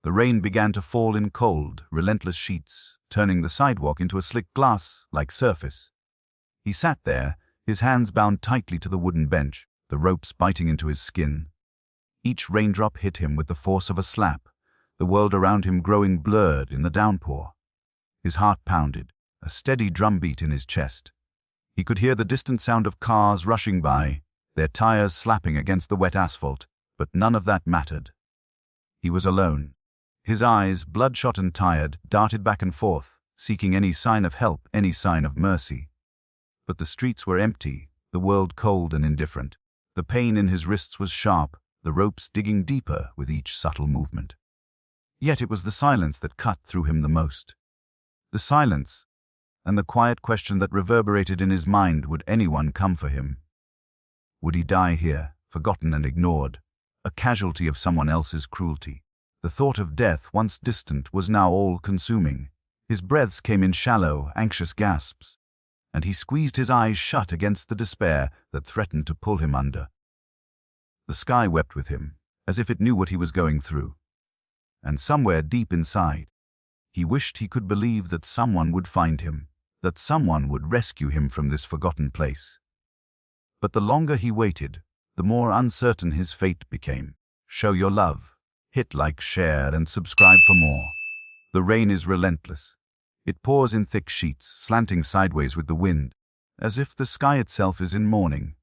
The rain began to fall in cold, relentless sheets, turning the sidewalk into a slick glass-like surface. He sat there, his hands bound tightly to the wooden bench, the ropes biting into his skin. Each raindrop hit him with the force of a slap, the world around him growing blurred in the downpour. His heart pounded, a steady drumbeat in his chest. He could hear the distant sound of cars rushing by, their tires slapping against the wet asphalt, but none of that mattered. He was alone. His eyes, bloodshot and tired, darted back and forth, seeking any sign of help, any sign of mercy. But the streets were empty, the world cold and indifferent. The pain in his wrists was sharp, the ropes digging deeper with each subtle movement. Yet it was the silence that cut through him the most. The silence, and the quiet question that reverberated in his mind: would anyone come for him? Would he die here, forgotten and ignored, a casualty of someone else's cruelty? The thought of death, once distant, was now all-consuming. His breaths came in shallow, anxious gasps, and he squeezed his eyes shut against the despair that threatened to pull him under. The sky wept with him, as if it knew what he was going through. And somewhere deep inside, he wished he could believe that someone would find him, that someone would rescue him from this forgotten place. But the longer he waited, the more uncertain his fate became. Show your love. Hit like, share, and subscribe for more. The rain is relentless. It pours in thick sheets, slanting sideways with the wind, as if the sky itself is in mourning.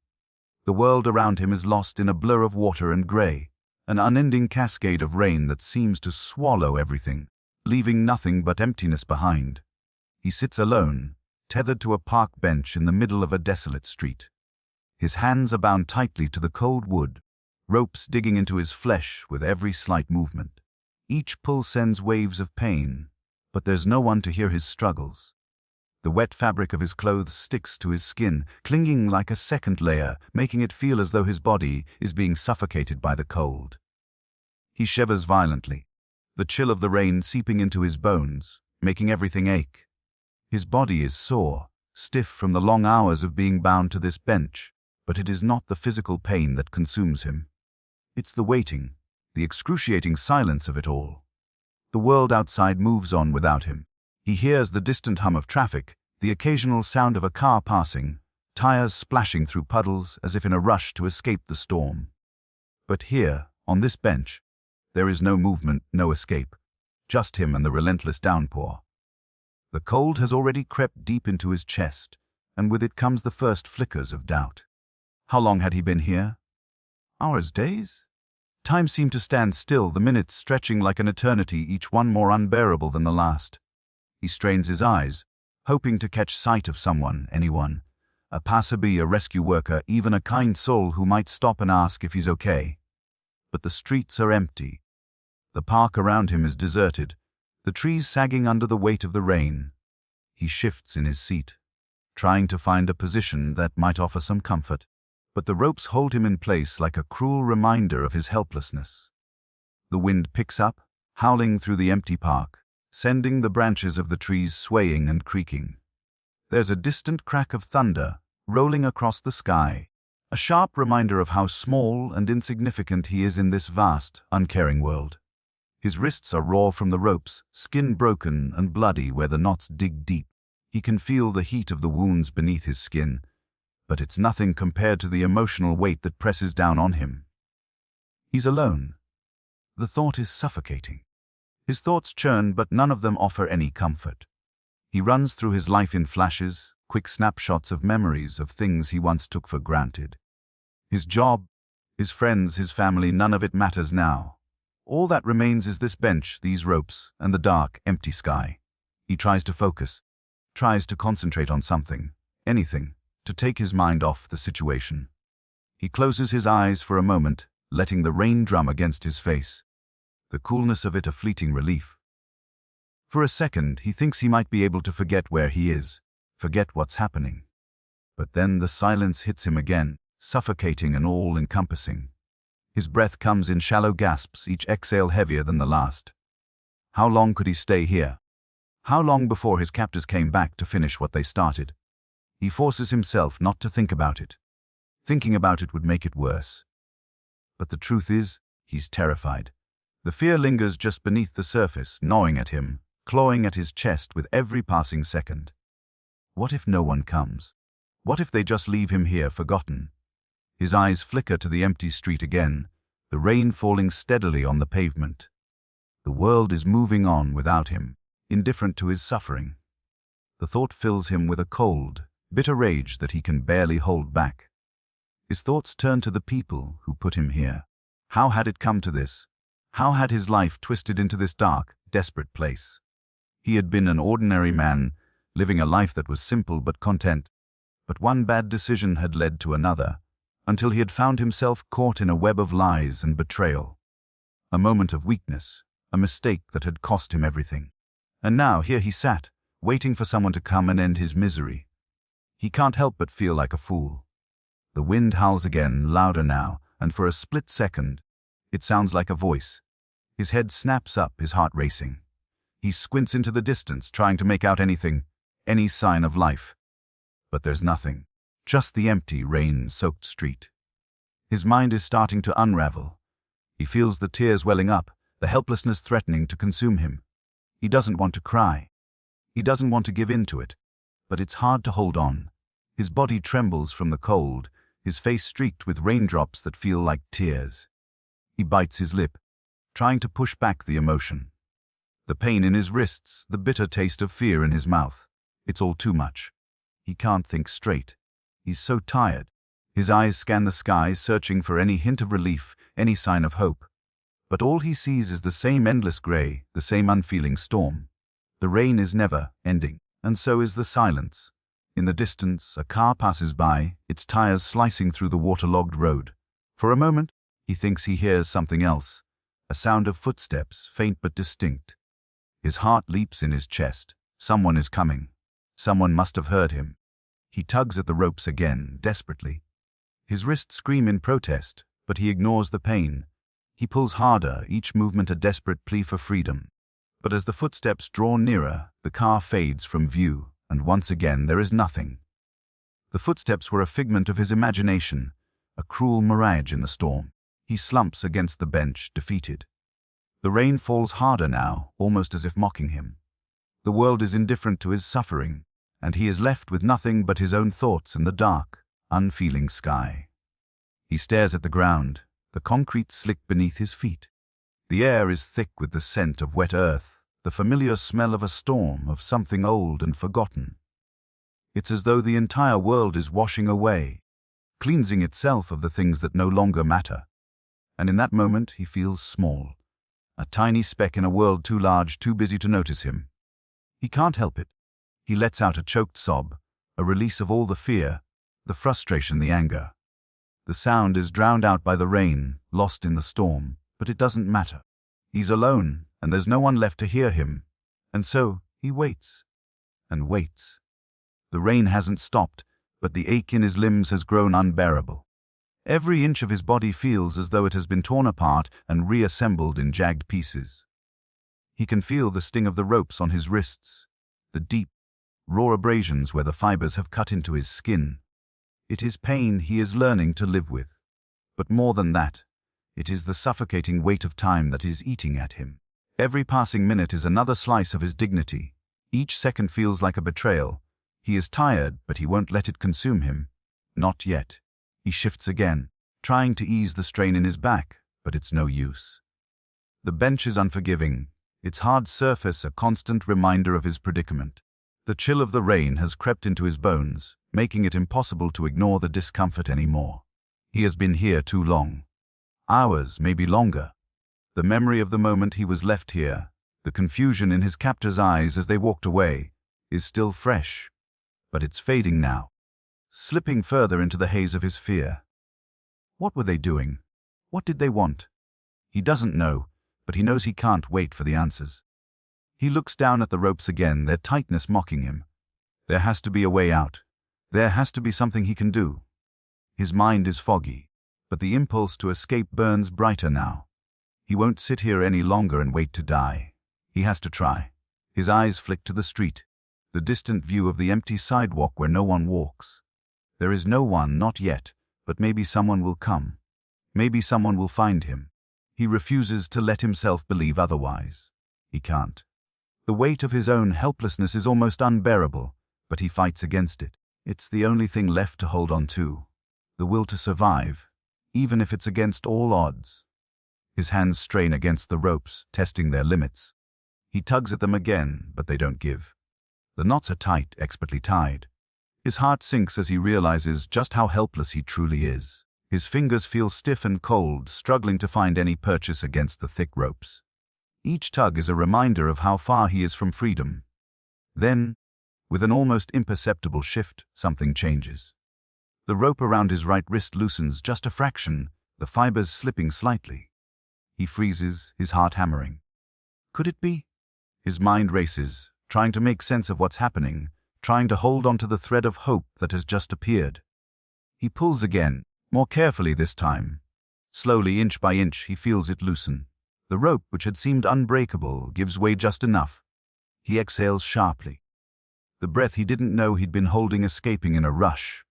The world around him is lost in a blur of water and grey, an unending cascade of rain that seems to swallow everything, leaving nothing but emptiness behind. He sits alone, tethered to a park bench in the middle of a desolate street. His hands are bound tightly to the cold wood, ropes digging into his flesh with every slight movement. Each pull sends waves of pain, but there's no one to hear his struggles. The wet fabric of his clothes sticks to his skin, clinging like a second layer, making it feel as though his body is being suffocated by the cold. He shivers violently, the chill of the rain seeping into his bones, making everything ache. His body is sore, stiff from the long hours of being bound to this bench, but it is not the physical pain that consumes him. It's the waiting, the excruciating silence of it all. The world outside moves on without him. He hears the distant hum of traffic, the occasional sound of a car passing, tires splashing through puddles as if in a rush to escape the storm. But here, on this bench, there is no movement, no escape, just him and the relentless downpour. The cold has already crept deep into his chest, and with it comes the first flickers of doubt. How long had he been here? Hours, days? Time seemed to stand still, the minutes stretching like an eternity, each one more unbearable than the last. He strains his eyes, hoping to catch sight of someone, anyone, a passerby, a rescue worker, even a kind soul who might stop and ask if he's okay. But the streets are empty. The park around him is deserted, the trees sagging under the weight of the rain. He shifts in his seat, trying to find a position that might offer some comfort. But the ropes hold him in place like a cruel reminder of his helplessness. The wind picks up, howling through the empty park, sending the branches of the trees swaying and creaking. There's a distant crack of thunder rolling across the sky, a sharp reminder of how small and insignificant he is in this vast, uncaring world. His wrists are raw from the ropes, skin broken and bloody where the knots dig deep. He can feel the heat of the wounds beneath his skin, but it's nothing compared to the emotional weight that presses down on him. He's alone. The thought is suffocating. His thoughts churn, but none of them offer any comfort. He runs through his life in flashes, quick snapshots of memories of things he once took for granted. His job, his friends, his family, none of it matters now. All that remains is this bench, these ropes, and the dark, empty sky. He tries to focus, tries to concentrate on something, anything, to take his mind off the situation. He closes his eyes for a moment, letting the rain drum against his face, the coolness of it a fleeting relief. For a second, he thinks he might be able to forget where he is, forget what's happening. But then the silence hits him again, suffocating and all-encompassing. His breath comes in shallow gasps, each exhale heavier than the last. How long could he stay here? How long before his captors came back to finish what they started? He forces himself not to think about it. Thinking about it would make it worse. But the truth is, he's terrified. The fear lingers just beneath the surface, gnawing at him, clawing at his chest with every passing second. What if no one comes? What if they just leave him here forgotten? His eyes flicker to the empty street again, the rain falling steadily on the pavement. The world is moving on without him, indifferent to his suffering. The thought fills him with a cold, bitter rage that he can barely hold back. His thoughts turn to the people who put him here. How had it come to this? How had his life twisted into this dark, desperate place? He had been an ordinary man, living a life that was simple but content. But one bad decision had led to another, until he had found himself caught in a web of lies and betrayal. A moment of weakness, a mistake that had cost him everything. And now here he sat, waiting for someone to come and end his misery. He can't help but feel like a fool. The wind howls again, louder now, and for a split second, it sounds like a voice. His head snaps up, his heart racing. He squints into the distance, trying to make out anything, any sign of life. But there's nothing, just the empty, rain-soaked street. His mind is starting to unravel. He feels the tears welling up, the helplessness threatening to consume him. He doesn't want to cry. He doesn't want to give in to it. But it's hard to hold on. His body trembles from the cold, his face streaked with raindrops that feel like tears. He bites his lip, trying to push back the emotion. The pain in his wrists, the bitter taste of fear in his mouth. It's all too much. He can't think straight. He's so tired. His eyes scan the sky, searching for any hint of relief, any sign of hope. But all he sees is the same endless gray, the same unfeeling storm. The rain is never ending, and so is the silence. In the distance, a car passes by, its tires slicing through the waterlogged road. For a moment, he thinks he hears something else, a sound of footsteps, faint but distinct. His heart leaps in his chest. Someone is coming. Someone must have heard him. He tugs at the ropes again, desperately. His wrists scream in protest, but he ignores the pain. He pulls harder, each movement a desperate plea for freedom. But as the footsteps draw nearer, the car fades from view, and once again there is nothing. The footsteps were a figment of his imagination, a cruel mirage in the storm. He slumps against the bench, defeated. The rain falls harder now, almost as if mocking him. The world is indifferent to his suffering, and he is left with nothing but his own thoughts in the dark, unfeeling sky. He stares at the ground, the concrete slick beneath his feet. The air is thick with the scent of wet earth, the familiar smell of a storm, of something old and forgotten. It's as though the entire world is washing away, cleansing itself of the things that no longer matter. And in that moment he feels small, a tiny speck in a world too large, too busy to notice him. He can't help it. He lets out a choked sob, a release of all the fear, the frustration, the anger. The sound is drowned out by the rain, lost in the storm, but it doesn't matter. He's alone, and there's no one left to hear him. And so he waits, and waits. The rain hasn't stopped, but the ache in his limbs has grown unbearable. Every inch of his body feels as though it has been torn apart and reassembled in jagged pieces. He can feel the sting of the ropes on his wrists, the deep, raw abrasions where the fibers have cut into his skin. It is pain he is learning to live with. But more than that, it is the suffocating weight of time that is eating at him. Every passing minute is another slice of his dignity. Each second feels like a betrayal. He is tired, but he won't let it consume him. Not yet. He shifts again, trying to ease the strain in his back, but it's no use. The bench is unforgiving, its hard surface a constant reminder of his predicament. The chill of the rain has crept into his bones, making it impossible to ignore the discomfort anymore. He has been here too long. Hours, maybe longer. The memory of the moment he was left here, the confusion in his captor's eyes as they walked away, is still fresh. But it's fading now, slipping further into the haze of his fear. What were they doing? What did they want? He doesn't know, but he knows he can't wait for the answers. He looks down at the ropes again, their tightness mocking him. There has to be a way out. There has to be something he can do. His mind is foggy, but the impulse to escape burns brighter now. He won't sit here any longer and wait to die. He has to try. His eyes flick to the street, the distant view of the empty sidewalk where no one walks. There is no one, not yet, but maybe someone will come. Maybe someone will find him. He refuses to let himself believe otherwise. He can't. The weight of his own helplessness is almost unbearable, but he fights against it. It's the only thing left to hold on to. The will to survive, even if it's against all odds. His hands strain against the ropes, testing their limits. He tugs at them again, but they don't give. The knots are tight, expertly tied. His heart sinks as he realizes just how helpless he truly is. His fingers feel stiff and cold, struggling to find any purchase against the thick ropes. Each tug is a reminder of how far he is from freedom. Then, with an almost imperceptible shift, something changes. The rope around his right wrist loosens just a fraction, the fibers slipping slightly. He freezes, his heart hammering. Could it be? His mind races, trying to make sense of what's happening, trying to hold on to the thread of hope that has just appeared. He pulls again, more carefully this time. Slowly, inch by inch, he feels it loosen. The rope, which had seemed unbreakable, gives way just enough. He exhales sharply. The breath he didn't know he'd been holding escaping in a rush.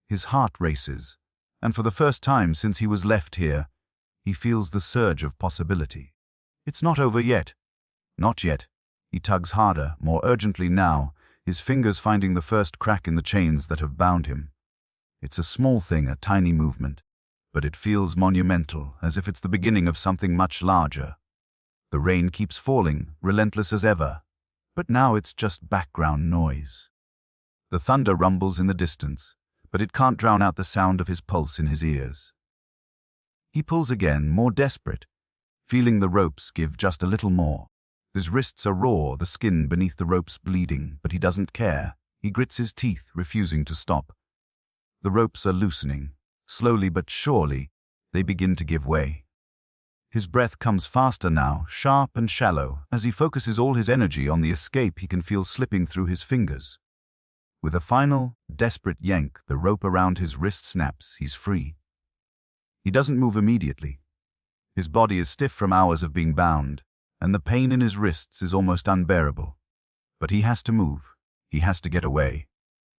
His heart races, and for the first time since he was left here, he feels the surge of possibility. It's not over yet. Not yet. He tugs harder, more urgently now, his fingers finding the first crack in the chains that have bound him. It's a small thing, a tiny movement, but it feels monumental, as if it's the beginning of something much larger. The rain keeps falling, relentless as ever, but now it's just background noise. The thunder rumbles in the distance, but it can't drown out the sound of his pulse in his ears. He pulls again, more desperate, feeling the ropes give just a little more. His wrists are raw, the skin beneath the ropes bleeding, but he doesn't care. He grits his teeth, refusing to stop. The ropes are loosening. Slowly but surely, they begin to give way. His breath comes faster now, sharp and shallow, as he focuses all his energy on the escape he can feel slipping through his fingers. With a final, desperate yank, the rope around his wrist snaps. He's free. He doesn't move immediately. His body is stiff from hours of being bound, and the pain in his wrists is almost unbearable. But he has to move. He has to get away.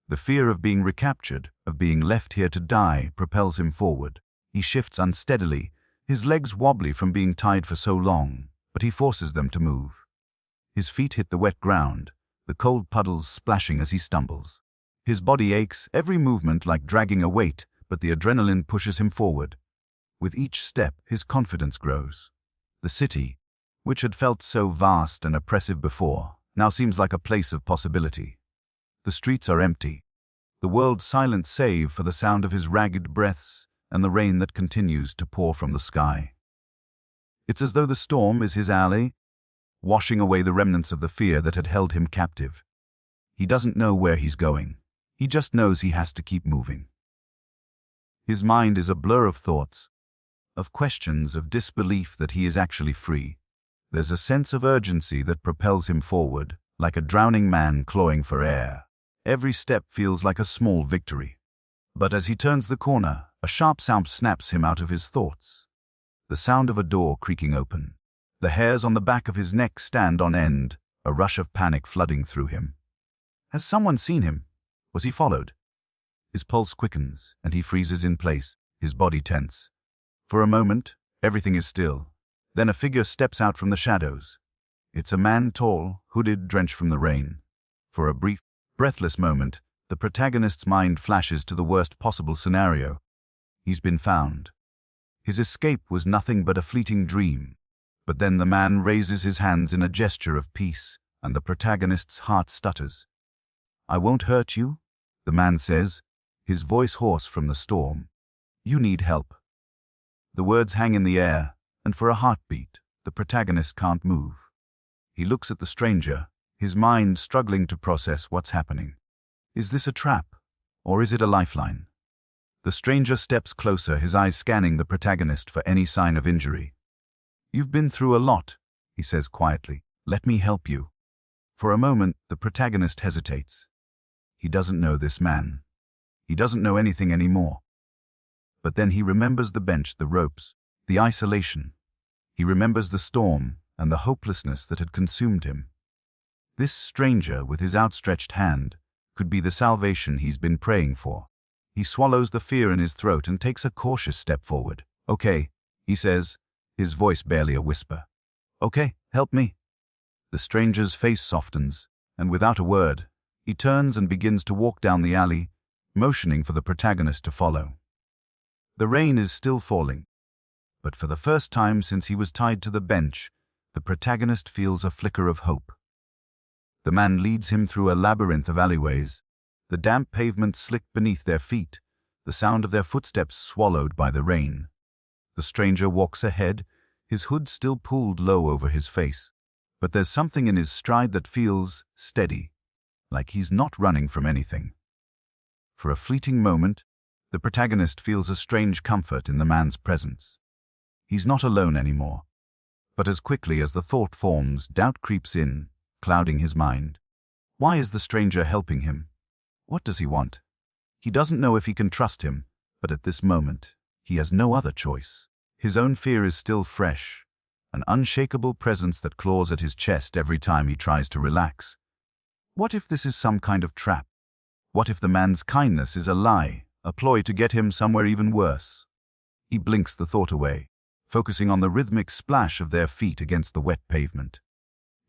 The fear of being recaptured, of being left here to die, propels him forward. He shifts unsteadily, his legs wobbly from being tied for so long, but he forces them to move. His feet hit the wet ground, the cold puddles splashing as he stumbles. His body aches, every movement like dragging a weight, but the adrenaline pushes him forward. With each step, his confidence grows. The city, which had felt so vast and oppressive before, now seems like a place of possibility. The streets are empty, the world silent save for the sound of his ragged breaths and the rain that continues to pour from the sky. It's as though the storm is his ally, washing away the remnants of the fear that had held him captive. He doesn't know where he's going. He just knows he has to keep moving. His mind is a blur of thoughts, of questions, of disbelief that he is actually free. There's a sense of urgency that propels him forward, like a drowning man clawing for air. Every step feels like a small victory. But as he turns the corner, a sharp sound snaps him out of his thoughts. The sound of a door creaking open. The hairs on the back of his neck stand on end, a rush of panic flooding through him. Has someone seen him? Was he followed? His pulse quickens, and he freezes in place, his body tense. For a moment, everything is still. Then a figure steps out from the shadows. It's a man, tall, hooded, drenched from the rain. For a brief, breathless moment, the protagonist's mind flashes to the worst possible scenario. He's been found. His escape was nothing but a fleeting dream. But then the man raises his hands in a gesture of peace, and the protagonist's heart stutters. "I won't hurt you," the man says, his voice hoarse from the storm. "You need help." The words hang in the air, and for a heartbeat, the protagonist can't move. He looks at the stranger, his mind struggling to process what's happening. Is this a trap, or is it a lifeline? The stranger steps closer, his eyes scanning the protagonist for any sign of injury. "You've been through a lot," he says quietly. "Let me help you." For a moment, the protagonist hesitates. He doesn't know this man. He doesn't know anything anymore. But then he remembers the bench, the ropes, the isolation. He remembers the storm and the hopelessness that had consumed him. This stranger, with his outstretched hand, could be the salvation he's been praying for. He swallows the fear in his throat and takes a cautious step forward. "Okay," he says, his voice barely a whisper. "Okay, help me." The stranger's face softens, and without a word, he turns and begins to walk down the alley, motioning for the protagonist to follow. The rain is still falling, but for the first time since he was tied to the bench, the protagonist feels a flicker of hope. The man leads him through a labyrinth of alleyways, the damp pavement slick beneath their feet, the sound of their footsteps swallowed by the rain. The stranger walks ahead, his hood still pulled low over his face, but there's something in his stride that feels steady, like he's not running from anything. For a fleeting moment, the protagonist feels a strange comfort in the man's presence. He's not alone anymore. But as quickly as the thought forms, doubt creeps in, clouding his mind. Why is the stranger helping him? What does he want? He doesn't know if he can trust him, but at this moment, he has no other choice. His own fear is still fresh, an unshakable presence that claws at his chest every time he tries to relax. What if this is some kind of trap? What if the man's kindness is a lie, a ploy to get him somewhere even worse? He blinks the thought away, focusing on the rhythmic splash of their feet against the wet pavement.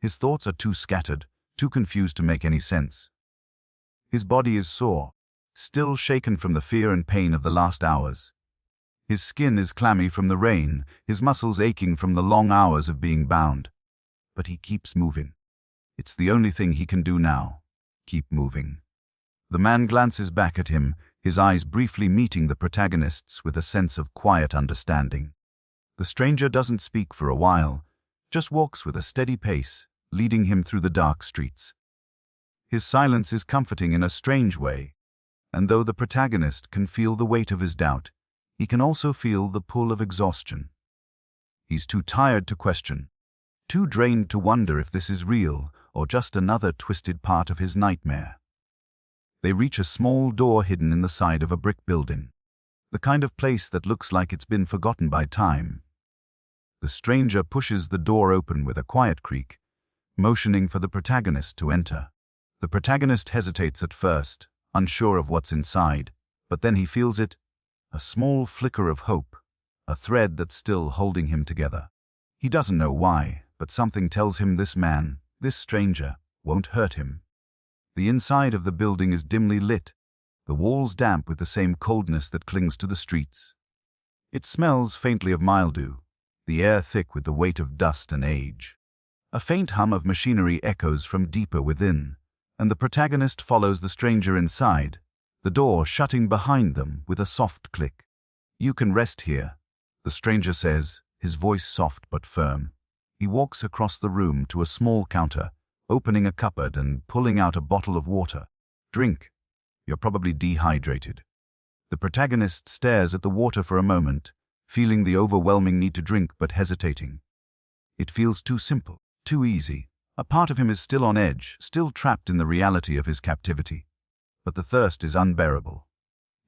His thoughts are too scattered, too confused to make any sense. His body is sore, still shaken from the fear and pain of the last hours. His skin is clammy from the rain, his muscles aching from the long hours of being bound. But he keeps moving. It's the only thing he can do now. Keep moving. The man glances back at him, his eyes briefly meeting the protagonist's with a sense of quiet understanding. The stranger doesn't speak for a while, just walks with a steady pace, leading him through the dark streets. His silence is comforting in a strange way, and though the protagonist can feel the weight of his doubt, he can also feel the pull of exhaustion. He's too tired to question, too drained to wonder if this is real or just another twisted part of his nightmare. They reach a small door hidden in the side of a brick building, the kind of place that looks like it's been forgotten by time. The stranger pushes the door open with a quiet creak, motioning for the protagonist to enter. The protagonist hesitates at first, unsure of what's inside, but then he feels it, a small flicker of hope, a thread that's still holding him together. He doesn't know why, but something tells him this man, this stranger, won't hurt him. The inside of the building is dimly lit, the walls damp with the same coldness that clings to the streets. It smells faintly of mildew, the air thick with the weight of dust and age. A faint hum of machinery echoes from deeper within, and the protagonist follows the stranger inside, the door shutting behind them with a soft click. "You can rest here," the stranger says, his voice soft but firm. He walks across the room to a small counter, opening a cupboard and pulling out a bottle of water. "Drink. You're probably dehydrated." The protagonist stares at the water for a moment, feeling the overwhelming need to drink but hesitating. It feels too simple, too easy. A part of him is still on edge, still trapped in the reality of his captivity. But the thirst is unbearable.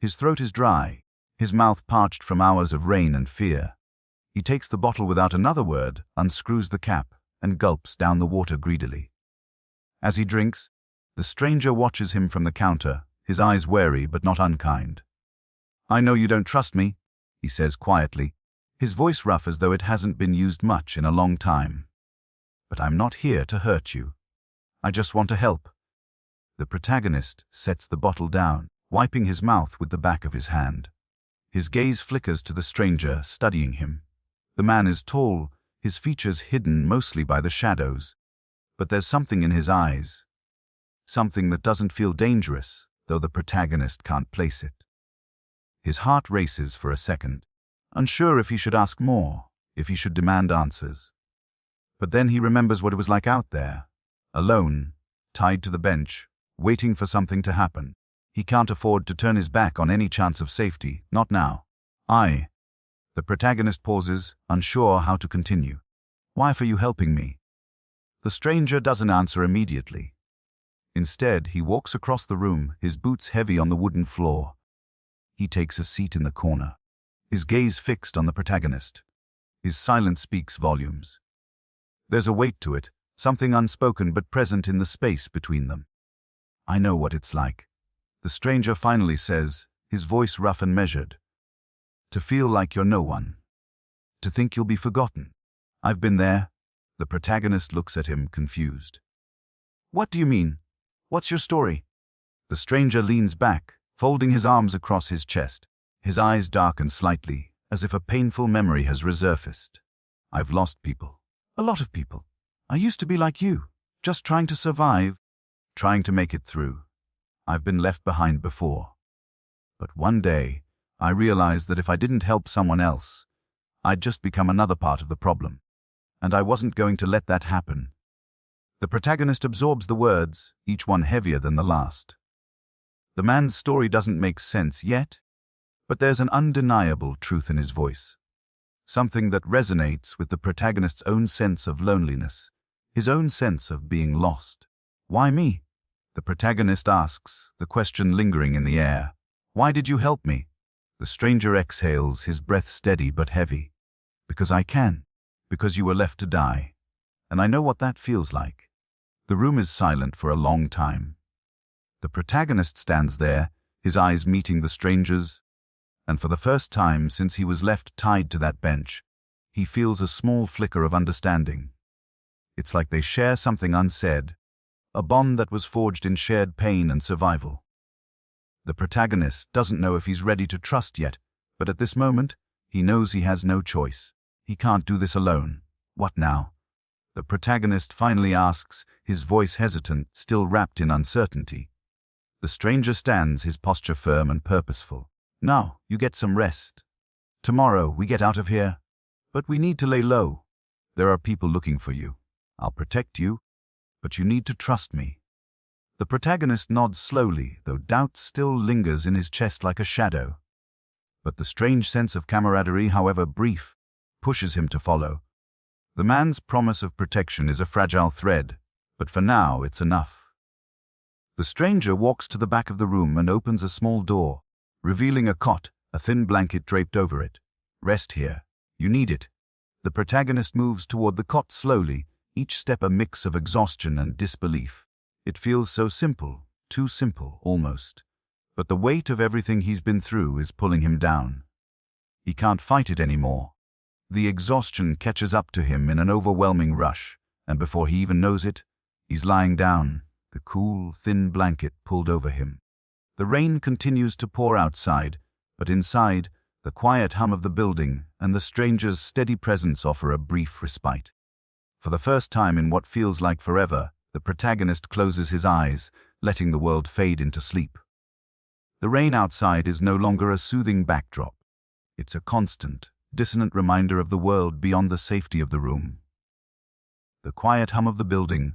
His throat is dry, his mouth parched from hours of rain and fear. He takes the bottle without another word, unscrews the cap, and gulps down the water greedily. As he drinks, the stranger watches him from the counter, his eyes wary but not unkind. "I know you don't trust me," he says quietly, his voice rough as though it hasn't been used much in a long time. "But I'm not here to hurt you. I just want to help." The protagonist sets the bottle down, wiping his mouth with the back of his hand. His gaze flickers to the stranger, studying him. The man is tall, his features hidden mostly by the shadows. But there's something in his eyes. Something that doesn't feel dangerous, though the protagonist can't place it. His heart races for a second, unsure if he should ask more, if he should demand answers. But then he remembers what it was like out there, alone, tied to the bench, waiting for something to happen. He can't afford to turn his back on any chance of safety, not now. The protagonist pauses, unsure how to continue. "Why are you helping me?" The stranger doesn't answer immediately. Instead, he walks across the room, his boots heavy on the wooden floor. He takes a seat in the corner, his gaze fixed on the protagonist. His silence speaks volumes. There's a weight to it, something unspoken but present in the space between them. "I know what it's like," the stranger finally says, his voice rough and measured. "To feel like you're no one. To think you'll be forgotten. I've been there. The protagonist looks at him, confused. What do you mean? What's your story? The stranger leans back, folding his arms across his chest. His eyes darken slightly, as if a painful memory has resurfaced. I've lost people. A lot of people. I used to be like you, just trying to survive, trying to make it through. I've been left behind before. But one day, I realized that if I didn't help someone else, I'd just become another part of the problem. And I wasn't going to let that happen. The protagonist absorbs the words, each one heavier than the last. The man's story doesn't make sense yet, but there's an undeniable truth in his voice. Something that resonates with the protagonist's own sense of loneliness, his own sense of being lost. Why me? The protagonist asks, the question lingering in the air. Why did you help me? The stranger exhales, his breath steady but heavy. Because I can. Because you were left to die. And I know what that feels like. The room is silent for a long time. The protagonist stands there, his eyes meeting the stranger's, and for the first time since he was left tied to that bench, he feels a small flicker of understanding. It's like they share something unsaid, a bond that was forged in shared pain and survival. The protagonist doesn't know if he's ready to trust yet, but at this moment, he knows he has no choice. He can't do this alone. What now? The protagonist finally asks, his voice hesitant, still wrapped in uncertainty. The stranger stands, his posture firm and purposeful. Now, you get some rest. Tomorrow, we get out of here. But we need to lay low. There are people looking for you. I'll protect you, but you need to trust me. The protagonist nods slowly, though doubt still lingers in his chest like a shadow. But the strange sense of camaraderie, however brief, pushes him to follow. The man's promise of protection is a fragile thread, but for now it's enough. The stranger walks to the back of the room and opens a small door, revealing a cot, a thin blanket draped over it. Rest here. You need it. The protagonist moves toward the cot slowly, each step a mix of exhaustion and disbelief. It feels so simple, too simple, almost. But the weight of everything he's been through is pulling him down. He can't fight it anymore. The exhaustion catches up to him in an overwhelming rush, and before he even knows it, he's lying down, the cool, thin blanket pulled over him. The rain continues to pour outside, but inside, the quiet hum of the building and the stranger's steady presence offer a brief respite. For the first time in what feels like forever, the protagonist closes his eyes, letting the world fade into sleep. The rain outside is no longer a soothing backdrop. It's a constant, dissonant reminder of the world beyond the safety of the room. The quiet hum of the building,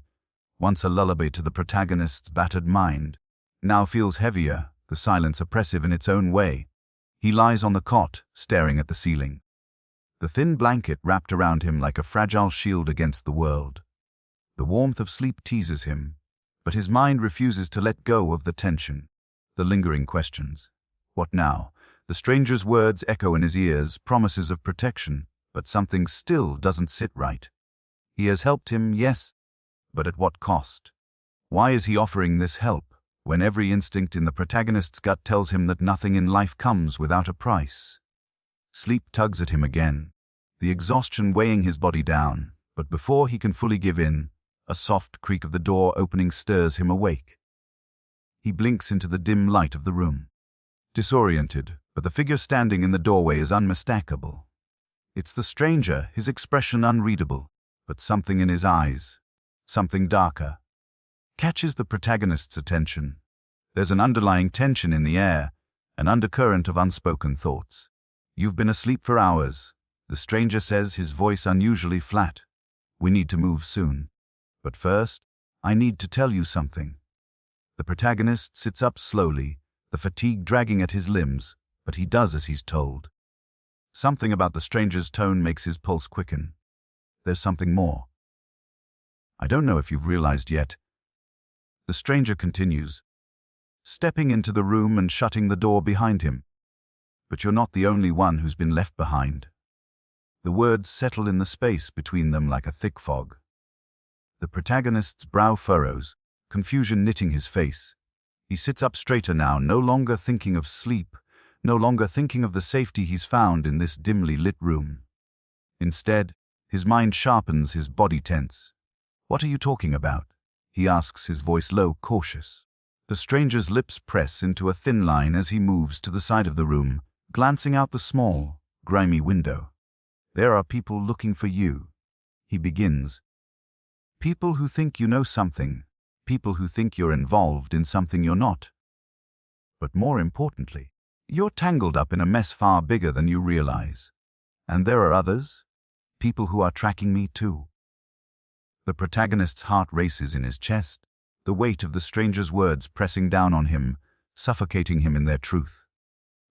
once a lullaby to the protagonist's battered mind, now feels heavier, the silence oppressive in its own way. He lies on the cot, staring at the ceiling. The thin blanket wrapped around him like a fragile shield against the world. The warmth of sleep teases him, but his mind refuses to let go of the tension, the lingering questions. What now? The stranger's words echo in his ears, promises of protection, but something still doesn't sit right. He has helped him, yes, but at what cost? Why is he offering this help, when every instinct in the protagonist's gut tells him that nothing in life comes without a price? Sleep tugs at him again, the exhaustion weighing his body down, but before he can fully give in, a soft creak of the door opening stirs him awake. He blinks into the dim light of the room. Disoriented, but the figure standing in the doorway is unmistakable. It's the stranger, his expression unreadable, but something in his eyes, something darker, catches the protagonist's attention. There's an underlying tension in the air, an undercurrent of unspoken thoughts. You've been asleep for hours, the stranger says, his voice unusually flat. We need to move soon. But first, I need to tell you something. The protagonist sits up slowly, the fatigue dragging at his limbs, but he does as he's told. Something about the stranger's tone makes his pulse quicken. There's something more. I don't know if you've realized yet. The stranger continues, stepping into the room and shutting the door behind him. But you're not the only one who's been left behind. The words settle in the space between them like a thick fog. The protagonist's brow furrows, confusion knitting his face. He sits up straighter now, no longer thinking of sleep, no longer thinking of the safety he's found in this dimly lit room. Instead, his mind sharpens, his body tense. "What are you talking about?" he asks, his voice low, cautious. The stranger's lips press into a thin line as he moves to the side of the room, glancing out the small, grimy window. "There are people looking for you," he begins. "People who think you know something, people who think you're involved in something you're not. But more importantly, you're tangled up in a mess far bigger than you realize. And there are others, people who are tracking me too." The protagonist's heart races in his chest, the weight of the stranger's words pressing down on him, suffocating him in their truth.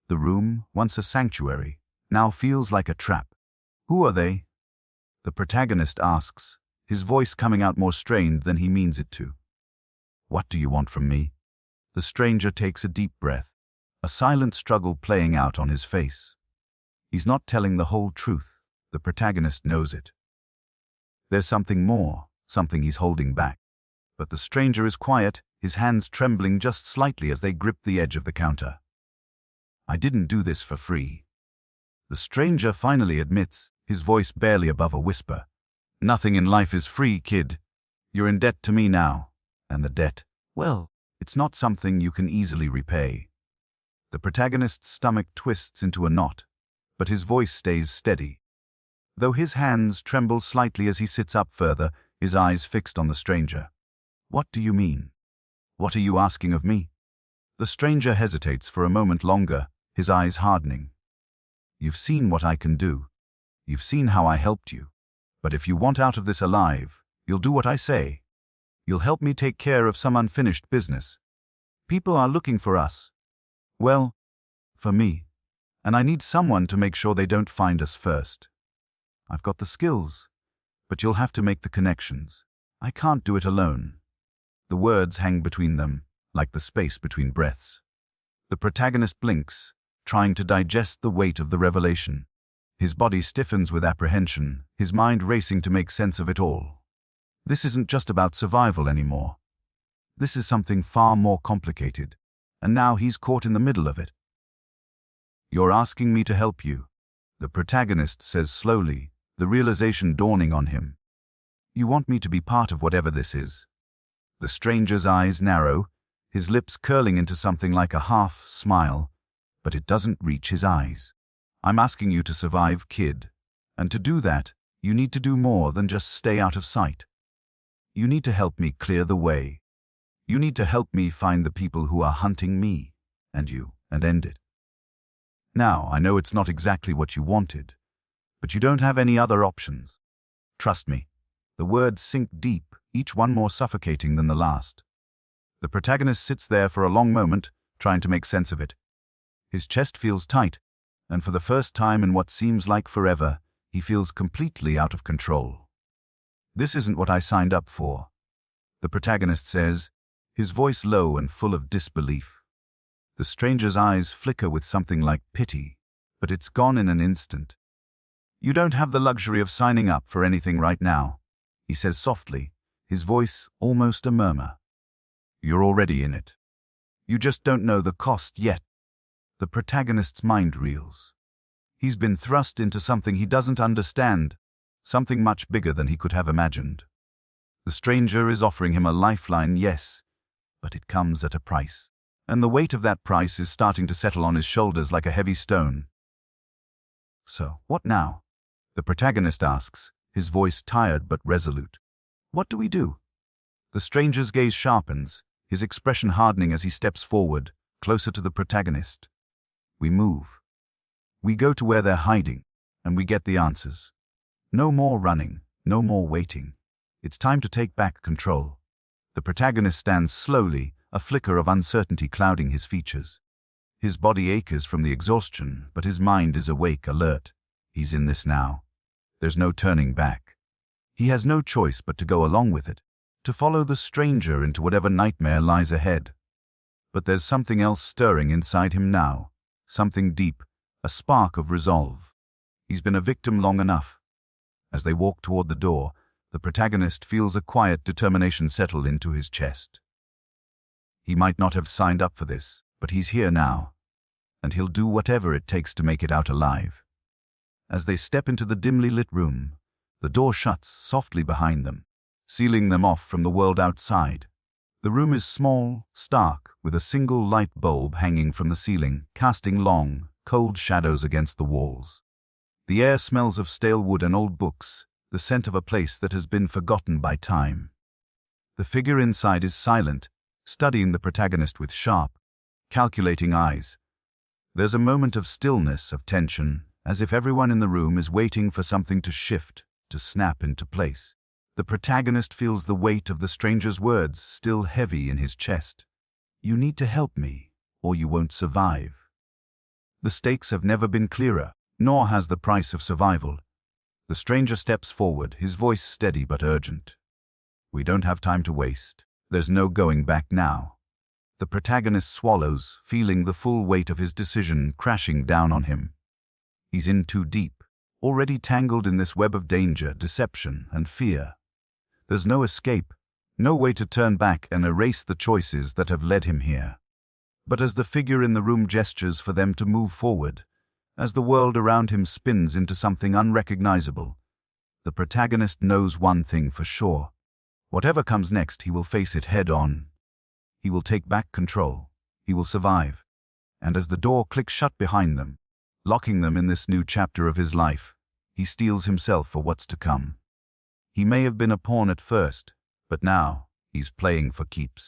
The room, once a sanctuary, now feels like a trap. "Who are they?" the protagonist asks, his voice coming out more strained than he means it to. "What do you want from me?" The stranger takes a deep breath, a silent struggle playing out on his face. He's not telling the whole truth. The protagonist knows it. There's something more, something he's holding back. But the stranger is quiet, his hands trembling just slightly as they grip the edge of the counter. "I didn't do this for free," the stranger finally admits, his voice barely above a whisper. "Nothing in life is free, kid. You're in debt to me now. And the debt, well, it's not something you can easily repay." The protagonist's stomach twists into a knot, but his voice stays steady. Though his hands tremble slightly as he sits up further, his eyes fixed on the stranger. "What do you mean? What are you asking of me?" The stranger hesitates for a moment longer, his eyes hardening. "You've seen what I can do. You've seen how I helped you. But if you want out of this alive, you'll do what I say. You'll help me take care of some unfinished business. People are looking for us. Well, for me. And I need someone to make sure they don't find us first. I've got the skills, but you'll have to make the connections. I can't do it alone." The words hang between them, like the space between breaths. The protagonist blinks, trying to digest the weight of the revelation. His body stiffens with apprehension, his mind racing to make sense of it all. This isn't just about survival anymore. This is something far more complicated, and now he's caught in the middle of it. "You're asking me to help you," the protagonist says slowly, the realization dawning on him. "You want me to be part of whatever this is." The stranger's eyes narrow, his lips curling into something like a half-smile, but it doesn't reach his eyes. "I'm asking you to survive, kid. And to do that, you need to do more than just stay out of sight. You need to help me clear the way. You need to help me find the people who are hunting me, and you, and end it. Now, I know it's not exactly what you wanted, but you don't have any other options. Trust me." The words sink deep, each one more suffocating than the last. The protagonist sits there for a long moment, trying to make sense of it. His chest feels tight, and for the first time in what seems like forever, he feels completely out of control. "This isn't what I signed up for," the protagonist says, his voice low and full of disbelief. The stranger's eyes flicker with something like pity, but it's gone in an instant. "You don't have the luxury of signing up for anything right now," he says softly, his voice almost a murmur. "You're already in it. You just don't know the cost yet." The protagonist's mind reels. He's been thrust into something he doesn't understand, something much bigger than he could have imagined. The stranger is offering him a lifeline, yes, but it comes at a price. And the weight of that price is starting to settle on his shoulders like a heavy stone. "So, what now?" the protagonist asks, his voice tired but resolute. "What do we do?" The stranger's gaze sharpens, his expression hardening as he steps forward, closer to the protagonist. "We move. We go to where they're hiding, and we get the answers. No more running, no more waiting. It's time to take back control." The protagonist stands slowly, a flicker of uncertainty clouding his features. His body aches from the exhaustion, but his mind is awake, alert. He's in this now. There's no turning back. He has no choice but to go along with it, to follow the stranger into whatever nightmare lies ahead. But there's something else stirring inside him now, something deep, a spark of resolve. He's been a victim long enough. As they walk toward the door, the protagonist feels a quiet determination settle into his chest. He might not have signed up for this, but he's here now, and he'll do whatever it takes to make it out alive. As they step into the dimly lit room, the door shuts softly behind them, sealing them off from the world outside. The room is small, stark, with a single light bulb hanging from the ceiling, casting long, cold shadows against the walls. The air smells of stale wood and old books, the scent of a place that has been forgotten by time. The figure inside is silent, studying the protagonist with sharp, calculating eyes. There's a moment of stillness, of tension, as if everyone in the room is waiting for something to shift, to snap into place. The protagonist feels the weight of the stranger's words still heavy in his chest. "You need to help me, or you won't survive." The stakes have never been clearer, nor has the price of survival. The stranger steps forward, his voice steady but urgent. "We don't have time to waste. There's no going back now." The protagonist swallows, feeling the full weight of his decision crashing down on him. He's in too deep, already tangled in this web of danger, deception, and fear. There's no escape, no way to turn back and erase the choices that have led him here. But as the figure in the room gestures for them to move forward, as the world around him spins into something unrecognizable, the protagonist knows one thing for sure. Whatever comes next, he will face it head on. He will take back control. He will survive. And as the door clicks shut behind them, locking them in this new chapter of his life, he steels himself for what's to come. He may have been a pawn at first, but now he's playing for keeps.